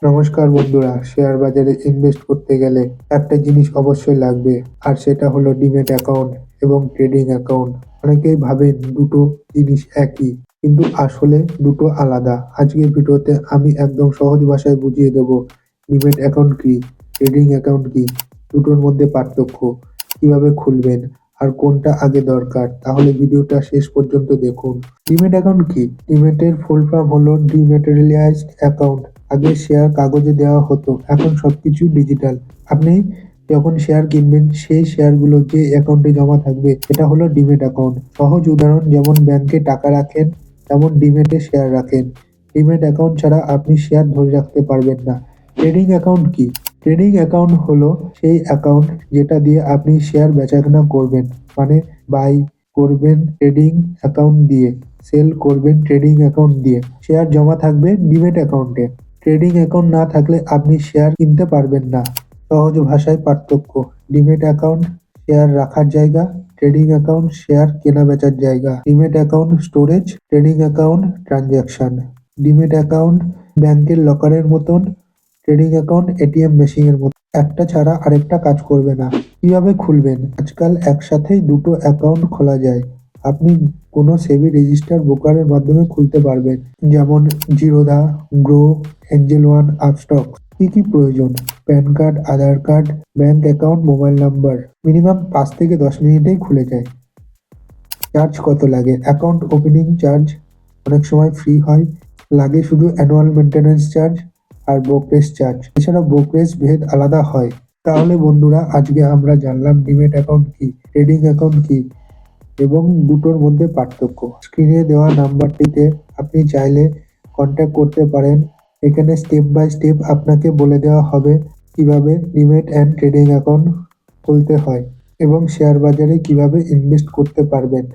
নমস্কার বন্ধুরা, শেয়ার বাজারে ইনভেস্ট করতে গেলে একটা জিনিস অবশ্যই লাগবে, আর সেটা হলো ডিম্যাট অ্যাকাউন্ট এবং ট্রেডিং অ্যাকাউন্ট। অনেকেই ভাবেন দুটো জিনিস একই, কিন্তু আসলে দুটো আলাদা। আজকের ভিডিওতে আমি একদম সহজ ভাষায় বুঝিয়ে দেবো ডিম্যাট অ্যাকাউন্ট কি, ট্রেডিং অ্যাকাউন্ট কি, দুটোর মধ্যে পার্থক্য, কিভাবে খুলবেন আর কোনটা আগে দরকার। তাহলে ভিডিওটা শেষ পর্যন্ত দেখুন। ডিম্যাট অ্যাকাউন্ট কি? ডিম্যাটের ফুল ফর্ম হলো ডিম্যাটেরিয়ালাইজড অ্যাকাউন্ট। আগে শেয়ার কাগজে দেওয়া হতো, এখন সবকিছু ডিজিটাল। আপনি যখন শেয়ার কিনবেন সেই শেয়ারগুলো যে অ্যাকাউন্টে জমা থাকবে সেটা হলো ডিম্যাট অ্যাকাউন্ট। সহজ উদাহরণ, যেমন ব্যাংকে টাকা রাখেন তেমন ডিম্যাটে শেয়ার রাখেন। ডিম্যাট অ্যাকাউন্ট ছাড়া আপনি শেয়ার ধরে রাখতে পারবেন না। ট্রেডিং অ্যাকাউন্ট কি? ট্রেডিং অ্যাকাউন্ট হলো সেই অ্যাকাউন্ট যেটা দিয়ে আপনি শেয়ার বেচাকেনা করবেন, মানে বাই করবেন ট্রেডিং অ্যাকাউন্ট দিয়ে, সেল করবেন ট্রেডিং অ্যাকাউন্ট দিয়ে। শেয়ার জমা থাকবে ডিম্যাট অ্যাকাউন্টে। ট্রেডিং অ্যাকাউন্ট না থাকলে আপনি শেয়ার কিনতে পারবেন না। সহজ ভাষায় পার্থক্য: ডিম্যাট অ্যাকাউন্ট শেয়ার রাখার জায়গা, ট্রেডিং অ্যাকাউন্ট শেয়ার কেনা বেচার জায়গা। Demat account storage, trading account transaction. Demat account ব্যাংকের লকারের মতন, ট্রেডিং অ্যাকাউন্ট এটিএম মেশিনের মতো। একটা ছাড়া আরেকটা কাজ করবে না। কিভাবে খুলবেন? আজকাল একসাথেই দুটো অ্যাকাউন্ট খোলা যায়। আপনি কোনো সেবি রেজিস্টার ব্রোকারের মাধ্যমে খুলতে পারবেন, যেমন জিরোধা, গ্রো, এঞ্জেল ওয়ান, আপস্টক। কি কি প্রয়োজন? PAN card, Aadhaar card, bank account, mobile number. Minimum 5 থেকে 10 মিনিটেই খুলে যায়। চার্জ কত লাগে? অ্যাকাউন্ট ওপেনিং চার্জ অনেক সময় ফ্রি হয়, লাগে শুধু অ্যানুয়াল মেনটেন্যান্স চার্জ আর ব্রোকারেজ চার্জ। এছাড়া ব্রোকারেজ ভেদ আলাদা হয়। তাহলে বন্ধুরা, আজকে আমরা জানলাম ডিম্যাট অ্যাকাউন্ট কি, ট্রেডিং অ্যাকাউন্ট কি এবং দুটোর মধ্যে পার্থক্য। স্ক্রিনে দেওয়া নাম্বারটিতে আপনি চাইলে কন্ট্যাক্ট করতে পারেন। এখানে স্টেপ বাই স্টেপ আপনাকে বলে দেওয়া হবে কিভাবে ডিম্যাট অ্যান্ড ট্রেডিং অ্যাকাউন্ট খুলতে হয় এবং শেয়ার বাজারে কিভাবে ইনভেস্ট করতে পারবেন।